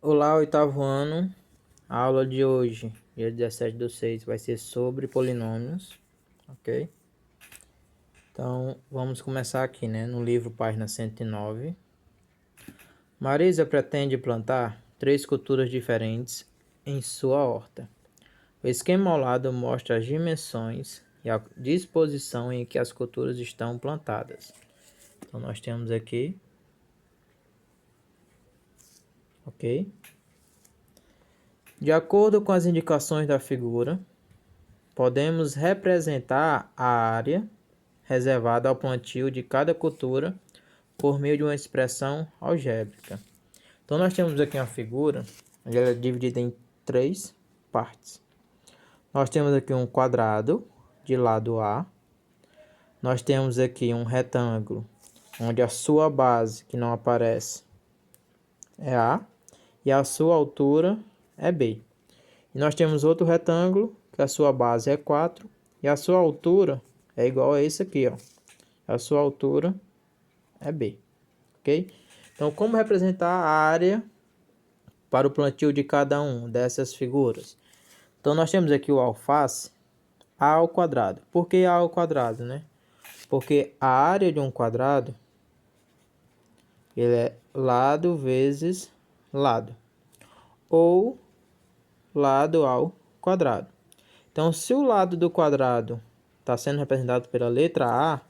Olá, oitavo ano. A aula de hoje, dia 17/6, vai ser sobre polinômios, ok? Então, vamos começar aqui, né? No livro, página 109. Marisa pretende plantar 3 culturas diferentes em sua horta. O esquema ao lado mostra as dimensões e a disposição em que as culturas estão plantadas. Então, nós temos aqui, ok? De acordo com as indicações da figura, podemos representar a área reservada ao plantio de cada cultura por meio de uma expressão algébrica. Então, nós temos aqui uma figura, onde ela é dividida em 3 partes. Nós temos aqui um quadrado de lado A. Nós temos aqui um retângulo, onde a sua base, que não aparece, é A, e a sua altura é B. E nós temos outro retângulo, que a sua base é 4, e a sua altura é igual a esse aqui, ó. A sua altura é B, ok? Então, como representar a área para o plantio de cada um dessas figuras? Então, nós temos aqui o alface, A ao quadrado. Por que A ao quadrado, né? Porque a área de um quadrado, ele é lado vezes lado, ou lado ao quadrado. Então, se o lado do quadrado está sendo representado pela letra A,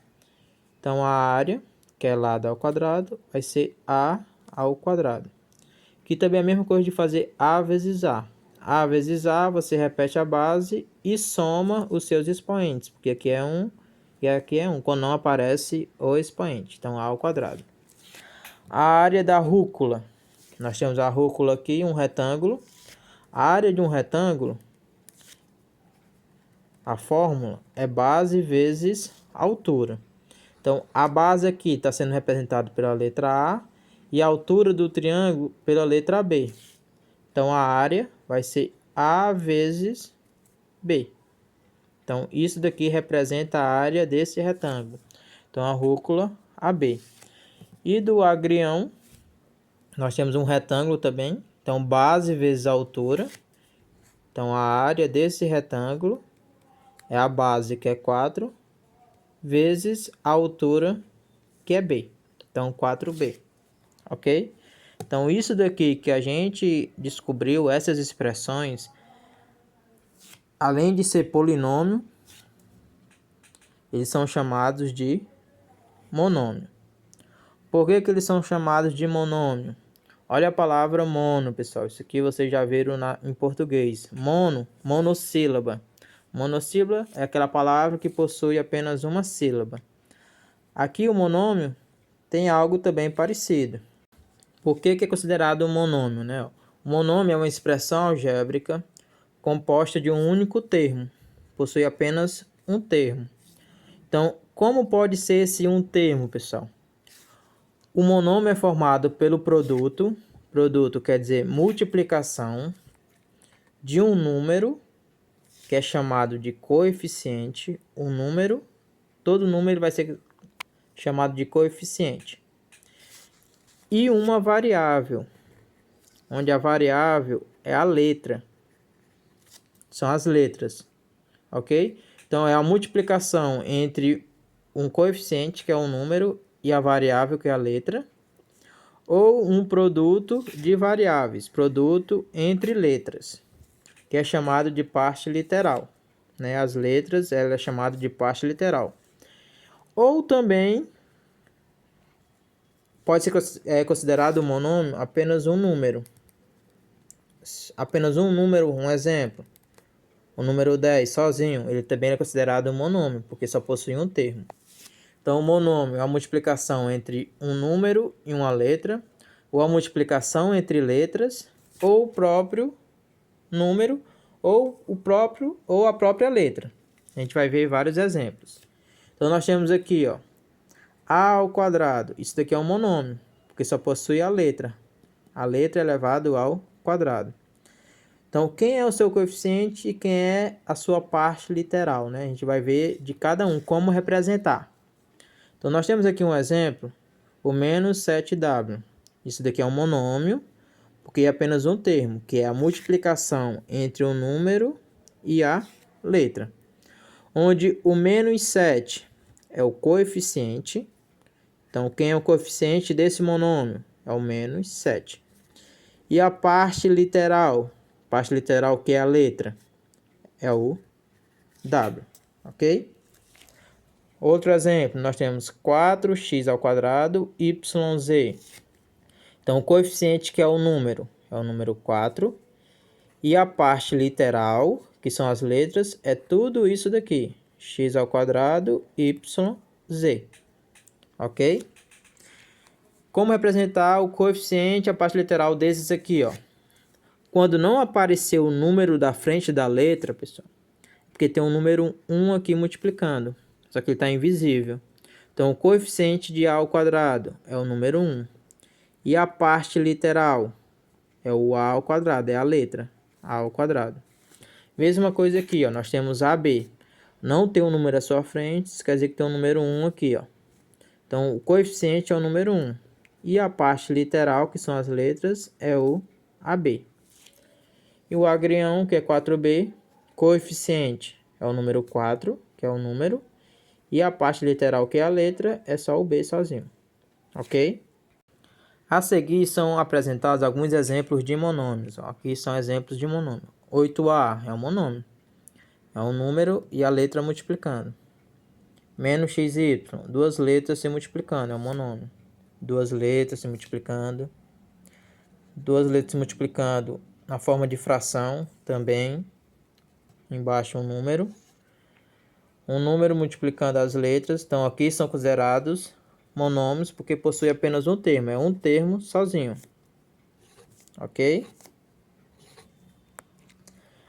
então a área, que é lado ao quadrado, vai ser A ao quadrado. Que também é a mesma coisa de fazer A vezes A. A vezes A, você repete a base e soma os seus expoentes, porque aqui é 1 e aqui é 1, quando não aparece o expoente. Então, A ao quadrado. A área da rúcula. Nós temos a rúcula aqui, um retângulo. A área de um retângulo, a fórmula é base vezes altura. Então, a base aqui está sendo representada pela letra A e a altura do triângulo pela letra B. Então, a área vai ser A vezes B. Então, isso daqui representa a área desse retângulo. Então, a rúcula AB. E do agrião, nós temos um retângulo também. Então, base vezes altura. Então, a área desse retângulo é a base, que é 4, vezes a altura, que é B. Então, 4B. Ok? Então, isso daqui que a gente descobriu, essas expressões, além de ser polinômio, eles são chamados de monômio. Por que eles são chamados de monômio? Olha a palavra mono, pessoal. Isso aqui vocês já viram em português. Mono, monossílaba. Monossílaba é aquela palavra que possui apenas uma sílaba. Aqui o monômio tem algo também parecido. Por que é considerado um monômio, né? O monômio é uma expressão algébrica composta de um único termo. Possui apenas um termo. Então, como pode ser esse um termo, pessoal? O monômio é formado pelo produto quer dizer multiplicação, de um número, que é chamado de coeficiente. Um número, todo número vai ser chamado de coeficiente. E uma variável, onde a variável é a letra. São as letras, ok? Então, é a multiplicação entre um coeficiente, que é um número, e a variável, que é a letra, ou um produto de variáveis, produto entre letras, que é chamado de parte literal, né? As letras, ela é chamada de parte literal. Ou também pode ser considerado um monômio apenas um número. Apenas um número, um exemplo. O número 10 sozinho, ele também é considerado um monômio, porque só possui um termo. Então, o monômio é a multiplicação entre um número e uma letra, ou a multiplicação entre letras, ou o próprio número, ou a própria letra. A gente vai ver vários exemplos. Então, nós temos aqui, ó, A ao quadrado. Isso daqui é um monômio, porque só possui a letra. A letra é elevado ao quadrado. Então, quem é o seu coeficiente e quem é a sua parte literal, né? A gente vai ver de cada um como representar. Então, nós temos aqui um exemplo, o menos 7w. Isso daqui é um monômio, porque é apenas um termo, que é a multiplicação entre o número e a letra. Onde o menos 7 é o coeficiente. Então, quem é o coeficiente desse monômio? É o menos 7. E a parte literal que é a letra, é o W, ok? Outro exemplo, nós temos 4x ao quadrado, yz. Então, o coeficiente que é o número 4. E a parte literal, que são as letras, é tudo isso daqui. X ao quadrado, yz. Ok? Como representar o coeficiente, a parte literal desses aqui, ó? Quando não apareceu o número da frente da letra, pessoal, porque tem um número 1 aqui multiplicando, só que ele está invisível. Então, o coeficiente de a ao quadrado é o número 1. E a parte literal é o a ao quadrado, é a letra a ao quadrado. Mesma coisa aqui, ó, nós temos AB. Não tem um número à sua frente, isso quer dizer que tem um número 1 aqui, ó. Então, o coeficiente é o número 1. E a parte literal, que são as letras, é o AB. E o agrião, que é 4B, coeficiente é o número 4, que é o número. E a parte literal, que é a letra, é só o B sozinho. Ok? A seguir são apresentados alguns exemplos de monômios. Aqui são exemplos de monômio. 8A é um monômio. É um número e a letra multiplicando. Menos XY, duas letras se multiplicando, é um monômio. Duas letras se multiplicando. Duas letras se multiplicando na forma de fração também. Embaixo um número. Um número multiplicando as letras. Então aqui são considerados monômios porque possui apenas um termo. É um termo sozinho. Ok?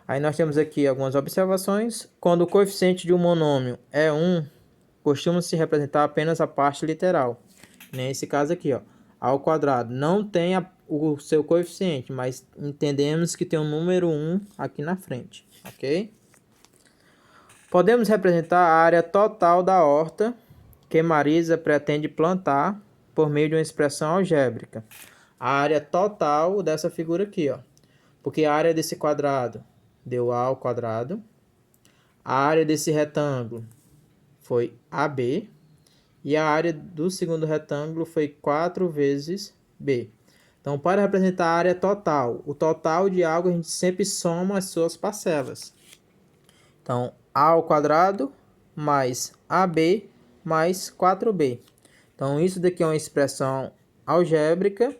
Aí nós temos aqui algumas observações. Quando o coeficiente de um monômio é 1, costuma-se representar apenas a parte literal. Nesse caso aqui, ó, a ao quadrado. Não tem o seu coeficiente, mas entendemos que tem um número 1 aqui na frente. Ok? Podemos representar a área total da horta que Marisa pretende plantar por meio de uma expressão algébrica. A área total dessa figura aqui, ó. Porque a área desse quadrado deu a ao quadrado. A área desse retângulo foi AB. E a área do segundo retângulo foi 4 vezes B. Então, para representar a área total, o total de algo a gente sempre soma as suas parcelas. Então, A ao quadrado mais AB mais 4B. Então, isso daqui é uma expressão algébrica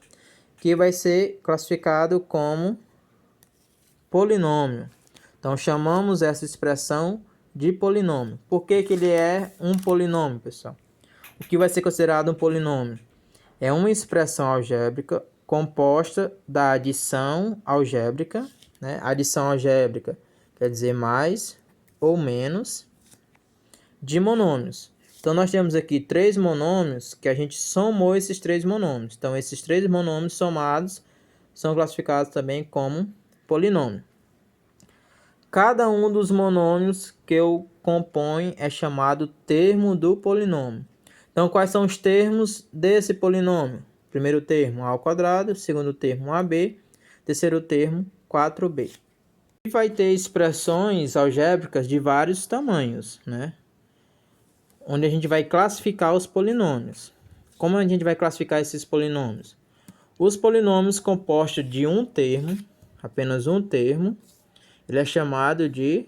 que vai ser classificado como polinômio. Então, chamamos essa expressão de polinômio. Por que que ele é um polinômio, pessoal? O que vai ser considerado um polinômio? É uma expressão algébrica composta da adição algébrica, né? Adição algébrica quer dizer mais ou menos de monômios. Então, nós temos aqui 3 monômios que a gente somou esses 3 monômios. Então, esses 3 monômios somados são classificados também como polinômio. Cada um dos monômios que o compõe é chamado termo do polinômio. Então, quais são os termos desse polinômio? Primeiro termo, a ao quadrado. Segundo termo, ab. Terceiro termo, 4b. E vai ter expressões algébricas de vários tamanhos, né? Onde a gente vai classificar os polinômios. Como a gente vai classificar esses polinômios? Os polinômios compostos de um termo, apenas um termo, ele é chamado de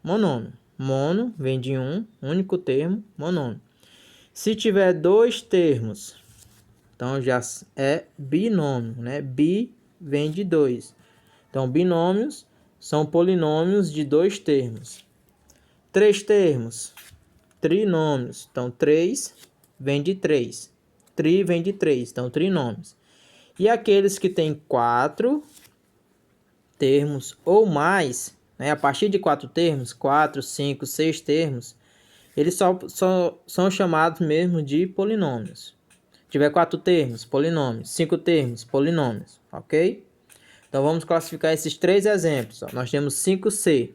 monômio. Mono vem de um único termo, monômio. Se tiver 2 termos, então já é binômio, né? Bi vem de 2. Então, binômios são polinômios de 2 termos. 3 termos, trinômios. Então, 3 vem de 3. Tri vem de 3, então trinômios. E aqueles que têm 4 termos ou mais, né? A partir de 4 termos, 4, 5, 6 termos, eles só são chamados mesmo de polinômios. Tiver 4 termos, polinômios. 5 termos, polinômios. Ok? Então, vamos classificar esses 3 exemplos. Ó. Nós temos 5C.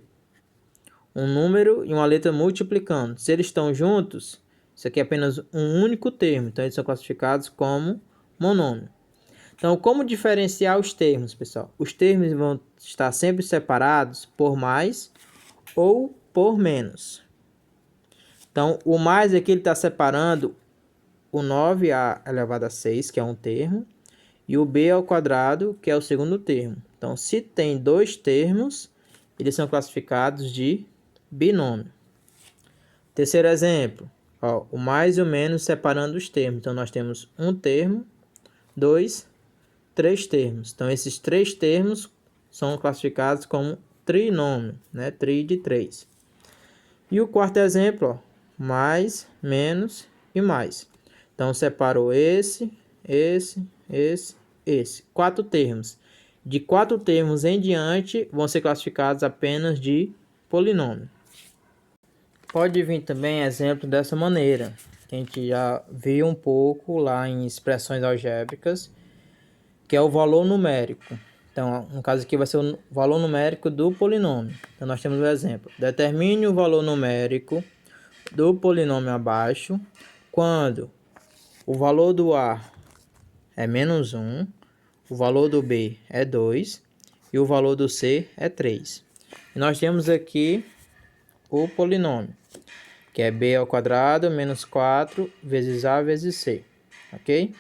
Um número e uma letra multiplicando. Se eles estão juntos, isso aqui é apenas um único termo. Então, eles são classificados como monômio. Então, como diferenciar os termos, pessoal? Os termos vão estar sempre separados por mais ou por menos. Então, o mais aqui ele está separando o 9a elevado a 6, que é um termo, e o b ao quadrado, que é o segundo termo. Então, se tem dois termos, eles são classificados de binômio. Terceiro exemplo, ó, o mais e o menos separando os termos. Então, nós temos um termo, dois, três termos. Então, esses três termos são classificados como trinômio, né? Tri de 3. E o quarto exemplo, ó, mais, menos e mais. Então, separou esse. Quatro termos. De quatro termos em diante, vão ser classificados apenas de polinômio. Pode vir também exemplo dessa maneira, que a gente já viu um pouco lá em expressões algébricas, que é o valor numérico. Então, no caso aqui vai ser o valor numérico do polinômio. Então, nós temos o exemplo. Determine o valor numérico do polinômio abaixo quando o valor do A é menos 1, o valor do B é 2 e o valor do C é 3. E nós temos aqui o polinômio, que é B ao quadrado menos 4 vezes A vezes C, ok?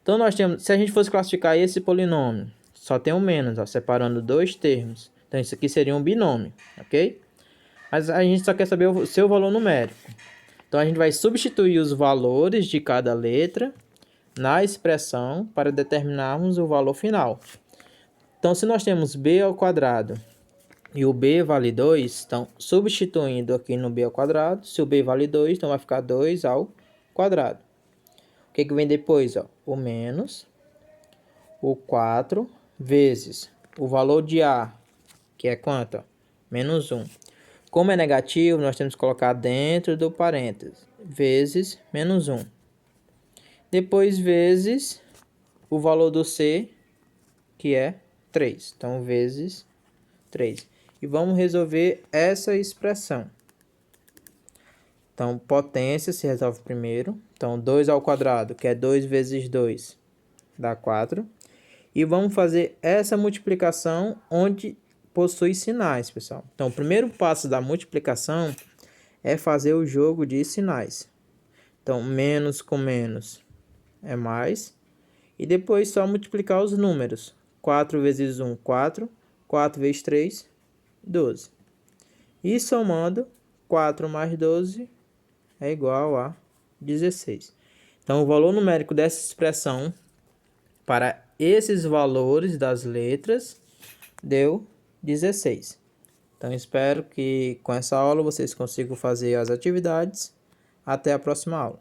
Então, nós temos, se a gente fosse classificar esse polinômio, só tem um menos, ó, separando dois termos. Então, isso aqui seria um binômio, ok? Mas a gente só quer saber o seu valor numérico. Então, a gente vai substituir os valores de cada letra na expressão para determinarmos o valor final. Então, se nós temos b ao quadrado e o b vale 2, então, substituindo aqui no b ao quadrado, se o b vale 2, então vai ficar 2 ao quadrado. O que vem depois? Ó? O menos o 4 vezes o valor de A, que é quanto? Ó? Menos 1. Como é negativo, nós temos que colocar dentro do parênteses, vezes menos 1. Depois, vezes o valor do C, que é 3. Então, vezes 3. E vamos resolver essa expressão. Então, potência se resolve primeiro. Então, 2 ao quadrado, que é 2 vezes 2, dá 4. E vamos fazer essa multiplicação onde possui sinais, pessoal. Então, o primeiro passo da multiplicação é fazer o jogo de sinais. Então, menos com menos é mais. E depois só multiplicar os números. 4 vezes 1, 4. 4 vezes 3, 12. E somando, 4 mais 12 é igual a 16. Então, o valor numérico dessa expressão para esses valores das letras deu 16. Então, espero que com essa aula vocês consigam fazer as atividades. Até a próxima aula.